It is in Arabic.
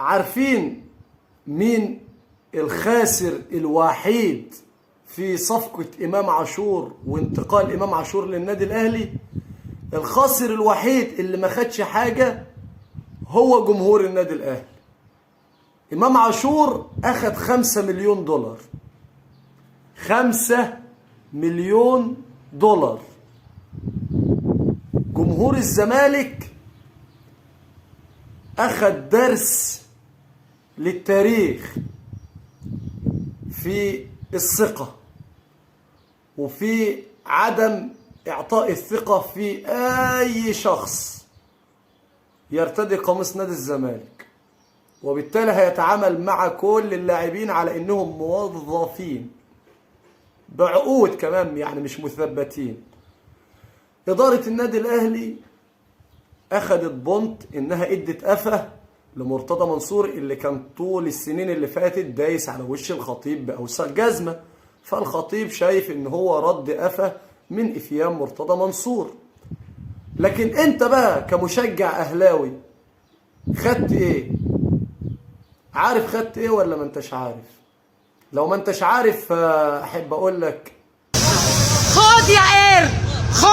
عارفين مين الخاسر الوحيد في صفقة إمام عاشور وانتقال إمام عاشور للنادي الأهلي؟ الخاسر الوحيد اللي ما خدش حاجة هو جمهور النادي الأهلي. إمام عاشور أخد 5 مليون دولار. 5 مليون دولار. جمهور الزمالك أخد درس للتاريخ في الثقة وفي عدم إعطاء الثقة في أي شخص يرتدي قميص نادي الزمالك، وبالتالي هيتعامل مع كل اللاعبين على إنهم موظفين بعقود كمان، يعني مش مثبتين. إدارة النادي الأهلي أخدت بونت إنها إدت قفا لمرتضى منصور اللي كان طول السنين اللي فاتت دايس على وش الخطيب بأوسع جزمة، فالخطيب شايف إن هو رد قفا من إفيام مرتضى منصور. لكن أنت بقى كمشجع أهلاوي خدت إيه؟ عارف خدت إيه ولا ما أنتش عارف؟ لو ما أنتش عارف أحب أقول لك خد يا قرد.